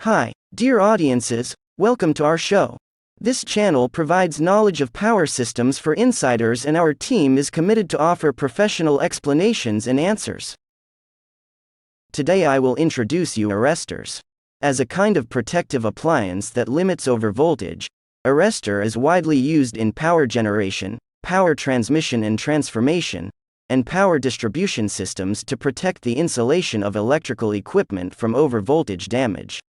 Hi, dear audiences, welcome to our show. This channel provides knowledge of power systems for insiders, and our team is committed to offer professional explanations and answers. Today I will introduce you arrestors. As a kind of protective appliance that limits overvoltage, arrestor is widely used in power generation, power transmission and transformation, and power distribution systems to protect the insulation of electrical equipment from overvoltage damage.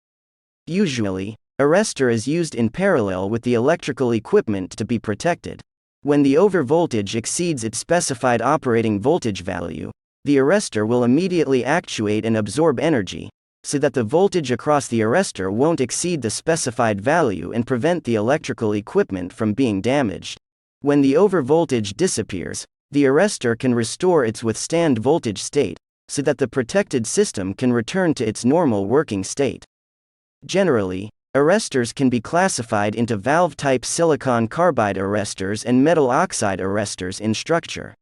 Usually, arrestor is used in parallel with the electrical equipment to be protected. When the overvoltage exceeds its specified operating voltage value, the arrestor will immediately actuate and absorb energy, so that the voltage across the arrestor won't exceed the specified value and prevent the electrical equipment from being damaged. When the overvoltage disappears, the arrestor can restore its withstand voltage state, so that the protected system can return to its normal working state. Generally, arrestors can be classified into valve-type silicon carbide arrestors and metal oxide arrestors in structure.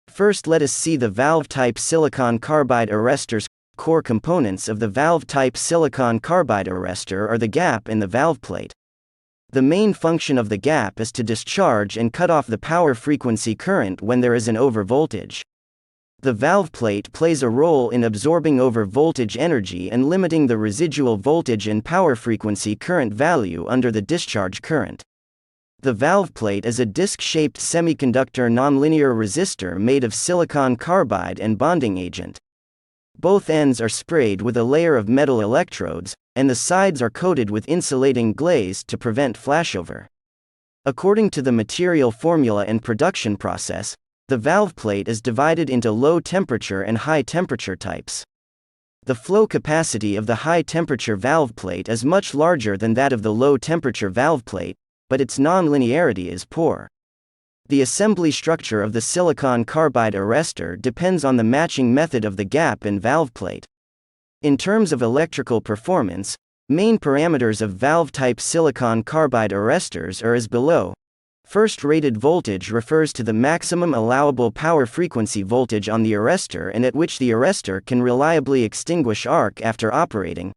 First, let us see the valve-type silicon carbide arrestors. Core components of the valve-type silicon carbide arrestor are the gap and the valve plate. The main function of the gap is to discharge and cut off the power frequency current when there is an overvoltage. The valve plate plays a role in absorbing overvoltage energy and limiting the residual voltage and power frequency current value under the discharge current. The valve plate is a disc-shaped semiconductor nonlinear resistor made of silicon carbide and bonding agent. Both ends are sprayed with a layer of metal electrodes, and the sides are coated with insulating glaze to prevent flashover. According to the material formula and production process, the valve plate is divided into low temperature and high temperature types. The flow capacity of the high temperature valve plate is much larger than that of the low temperature valve plate, but its nonlinearity is poor. The assembly structure of the silicon carbide arrestor depends on the matching method of the gap and valve plate. In terms of electrical performance, main parameters of valve-type silicon carbide arrestors are as below. First, rated voltage refers to the maximum allowable power frequency voltage on the arrestor and at which the arrestor can reliably extinguish arc after operating.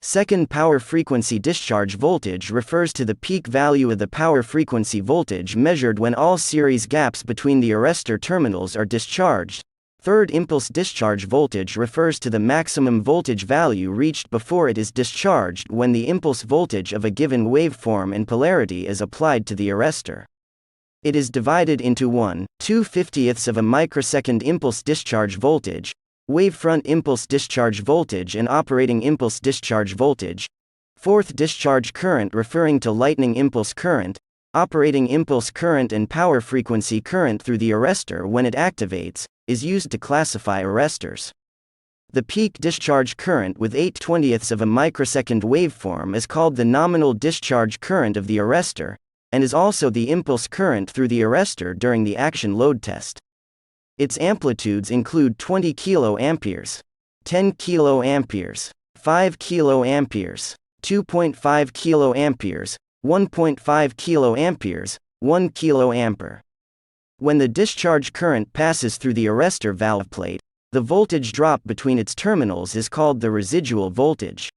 Second, power frequency discharge voltage refers to the peak value of the power frequency voltage measured when all series gaps between the arrestor terminals are discharged. Third, impulse discharge voltage refers to the maximum voltage value reached before it is discharged when the impulse voltage of a given waveform and polarity is applied to the arrestor. It is divided into 1/2/50ths of a microsecond impulse discharge voltage, wavefront impulse discharge voltage and operating impulse discharge voltage. Fourth, discharge current referring to lightning impulse current, operating impulse current and power frequency current through the arrestor when it activates, is used to classify arrestors. The peak discharge current with 8/20ths of a microsecond waveform is called the nominal discharge current of the arrestor, and is also the impulse current through the arrestor during the action load test. Its amplitudes include 20 kA, 10 kA, 5 kA, 2.5 kA, 1.5 kA, 1 kA. When the discharge current passes through the arrestor valve plate, the voltage drop between its terminals is called the residual voltage.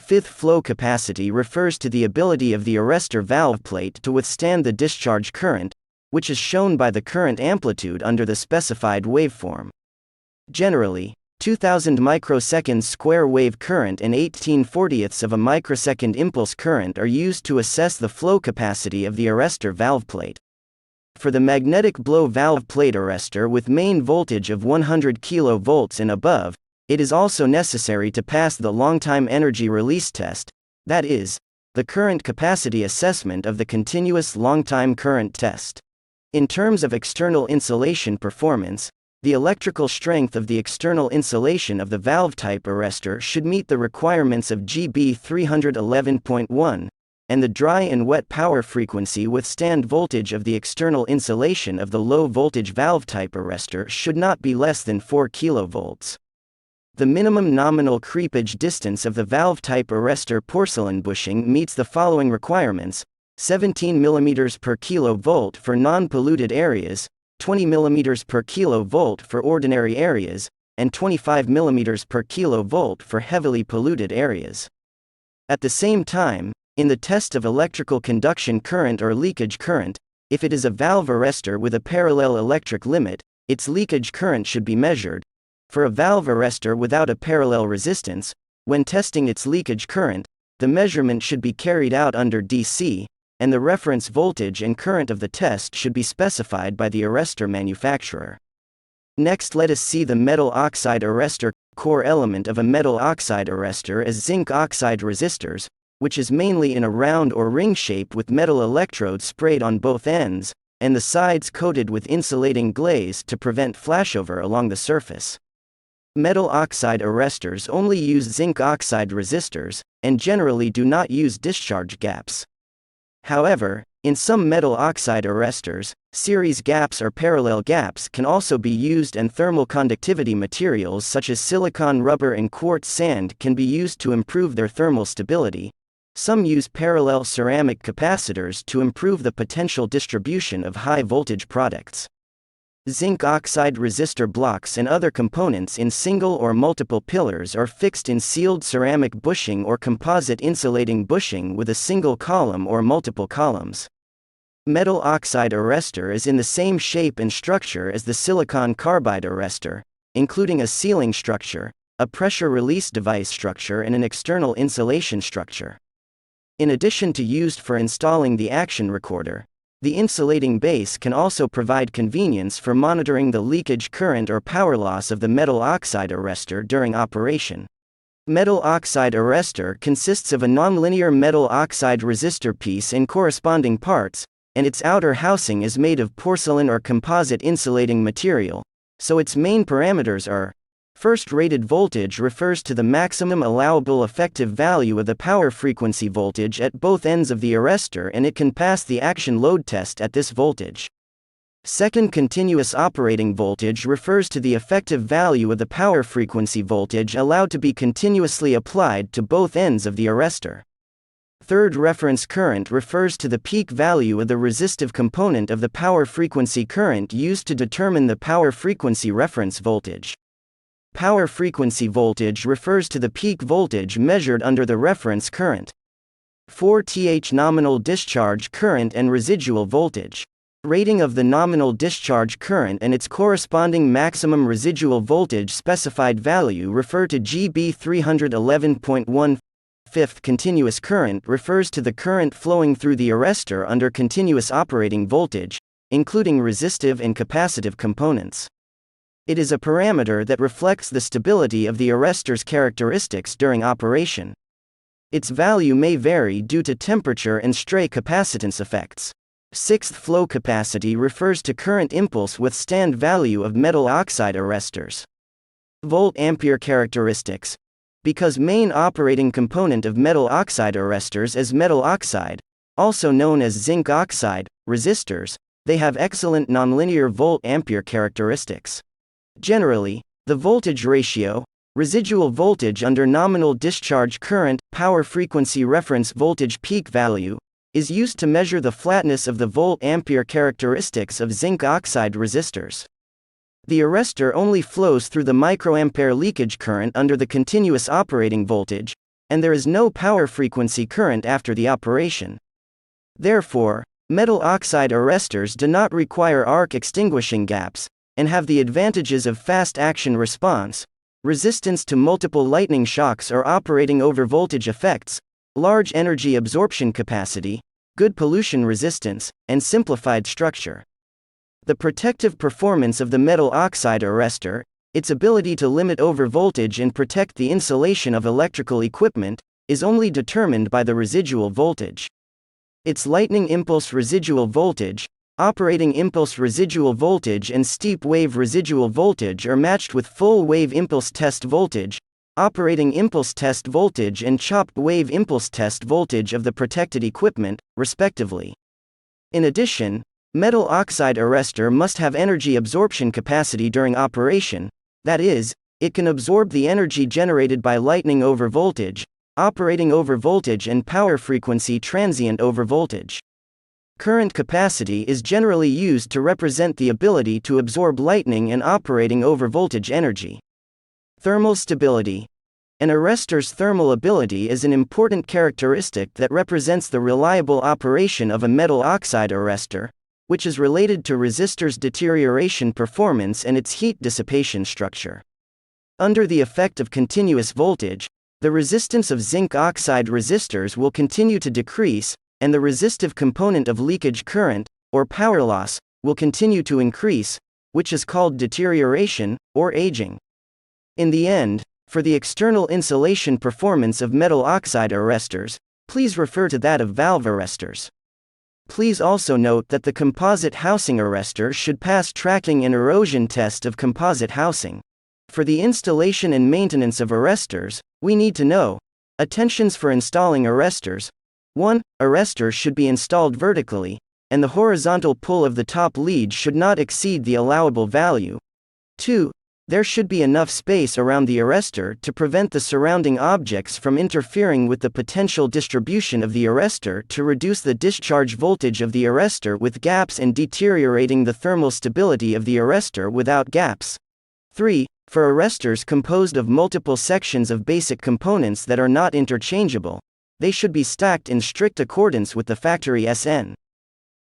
Fifth, flow capacity refers to the ability of the arrestor valve plate to withstand the discharge current, which is shown by the current amplitude under the specified waveform. Generally, 2000 microseconds square wave current and 18/40ths of a microsecond impulse current are used to assess the flow capacity of the arrestor valve plate. For the magnetic blow valve plate arrestor with main voltage of 100 kV and above, it is also necessary to pass the long-time energy release test, that is, the current capacity assessment of the continuous long-time current test. In terms of external insulation performance, the electrical strength of the external insulation of the valve-type arrestor should meet the requirements of GB 311.1, and the dry and wet power frequency withstand voltage of the external insulation of the low-voltage valve-type arrestor should not be less than 4 kV. The minimum nominal creepage distance of the valve-type arrestor porcelain bushing meets the following requirements: 17 mm per kV for non-polluted areas, 20 mm per kV for ordinary areas, and 25 mm per kV for heavily polluted areas. At the same time, in the test of electrical conduction current or leakage current, if it is a valve arrestor with a parallel electric limit, its leakage current should be measured. For a valve arrestor without a parallel resistance, when testing its leakage current, the measurement should be carried out under DC, and the reference voltage and current of the test should be specified by the arrestor manufacturer. Next, let us see the metal oxide arrestor. Core element of a metal oxide arrestor is zinc oxide resistors, which is mainly in a round or ring shape with metal electrodes sprayed on both ends, and the sides coated with insulating glaze to prevent flashover along the surface. Metal oxide arrestors only use zinc oxide resistors, and generally do not use discharge gaps. However, in some metal oxide arrestors, series gaps or parallel gaps can also be used, and thermal conductivity materials such as silicon rubber and quartz sand can be used to improve their thermal stability. Some use parallel ceramic capacitors to improve the potential distribution of high voltage products. Zinc oxide resistor blocks and other components in single or multiple pillars are fixed in sealed ceramic bushing or composite insulating bushing with a single column or multiple columns. Metal oxide arrestor is in the same shape and structure as the silicon carbide arrestor, including a sealing structure, a pressure release device structure, and an external insulation structure. In addition to used for installing the action recorder, the insulating base can also provide convenience for monitoring the leakage current or power loss of the metal oxide arrestor during operation. Metal oxide arrestor consists of a nonlinear metal oxide resistor piece and corresponding parts, and its outer housing is made of porcelain or composite insulating material, so its main parameters are: first, rated voltage refers to the maximum allowable effective value of the power frequency voltage at both ends of the arrestor, and it can pass the action load test at this voltage. Second, continuous operating voltage refers to the effective value of the power frequency voltage allowed to be continuously applied to both ends of the arrestor. Third, reference current refers to the peak value of the resistive component of the power frequency current used to determine the power frequency reference voltage. Power frequency voltage refers to the peak voltage measured under the reference current. 4th nominal discharge current and residual voltage. Rating of the nominal discharge current and its corresponding maximum residual voltage specified value refer to GB 311.1. Fifth, continuous current refers to the current flowing through the arrestor under continuous operating voltage, including resistive and capacitive components. It is a parameter that reflects the stability of the arrestor's characteristics during operation. Its value may vary due to temperature and stray capacitance effects. Sixth, flow capacity refers to current impulse withstand value of metal oxide arrestors. Volt-ampere characteristics. Because main operating component of metal oxide arrestors is metal oxide, also known as zinc oxide, resistors, they have excellent nonlinear volt-ampere characteristics. Generally, the voltage ratio, residual voltage under nominal discharge current, power frequency reference voltage peak value, is used to measure the flatness of the volt-ampere characteristics of zinc oxide resistors. The arrestor only flows through the microampere leakage current under the continuous operating voltage, and there is no power frequency current after the operation. Therefore, metal oxide arrestors do not require arc extinguishing gaps, and have the advantages of fast action response, resistance to multiple lightning shocks or operating over voltage effects, large energy absorption capacity, good pollution resistance, and simplified structure. The protective performance of the metal oxide arrestor, its ability to limit overvoltage and protect the insulation of electrical equipment, is only determined by the residual voltage. Its lightning impulse residual voltage, operating impulse residual voltage, and steep wave residual voltage are matched with full wave impulse test voltage, operating impulse test voltage, and chopped wave impulse test voltage of the protected equipment, respectively. In addition, metal oxide arrestor must have energy absorption capacity during operation, that is, it can absorb the energy generated by lightning over voltage, operating over voltage, and power frequency transient over voltage. Current capacity is generally used to represent the ability to absorb lightning and operating over voltage energy. Thermal stability. An arrestor's thermal ability is an important characteristic that represents the reliable operation of a metal oxide arrestor, which is related to resistor's deterioration performance and its heat dissipation structure. Under the effect of continuous voltage, the resistance of zinc oxide resistors will continue to decrease, and the resistive component of leakage current, or power loss, will continue to increase, which is called deterioration, or aging. In the end, for the external insulation performance of metal oxide arrestors, please refer to that of valve arrestors. Please also note that the composite housing arrestor should pass tracking and erosion test of composite housing. For the installation and maintenance of arrestors, we need to know attentions for installing arrestors. 1. Arrestors should be installed vertically, and the horizontal pull of the top lead should not exceed the allowable value. 2. There should be enough space around the arrestor to prevent the surrounding objects from interfering with the potential distribution of the arrestor to reduce the discharge voltage of the arrestor with gaps and deteriorating the thermal stability of the arrestor without gaps. 3. For arrestors composed of multiple sections of basic components that are not interchangeable, they should be stacked in strict accordance with the factory SN.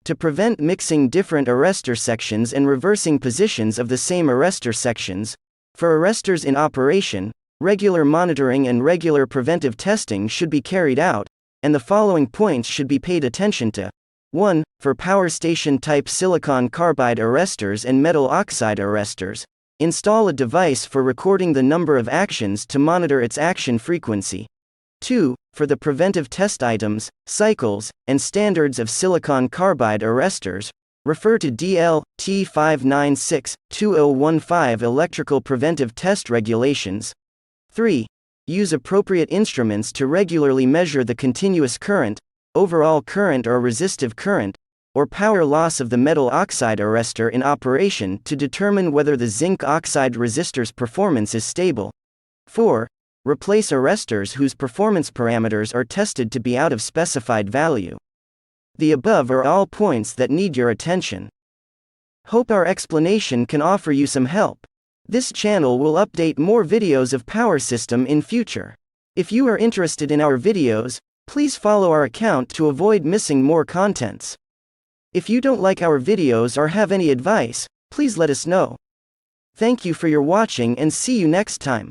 To prevent mixing different arrestor sections and reversing positions of the same arrestor sections, for arrestors in operation, regular monitoring and regular preventive testing should be carried out, and the following points should be paid attention to. 1. For power station type silicon carbide arrestors and metal oxide arrestors, install a device for recording the number of actions to monitor its action frequency. 2. For the preventive test items, cycles, and standards of silicon carbide arrestors, refer to DL T596-2015 Electrical Preventive Test Regulations. 3. Use appropriate instruments to regularly measure the continuous current, overall current or resistive current, or power loss of the metal oxide arrestor in operation to determine whether the zinc oxide resistor's performance is stable. 4. Replace arrestors whose performance parameters are tested to be out of specified value. The above are all points that need your attention. Hope our explanation can offer you some help. This channel will update more videos of power system in future. If you are interested in our videos, please follow our account to avoid missing more contents. If you don't like our videos or have any advice, please let us know. Thank you for your watching and see you next time.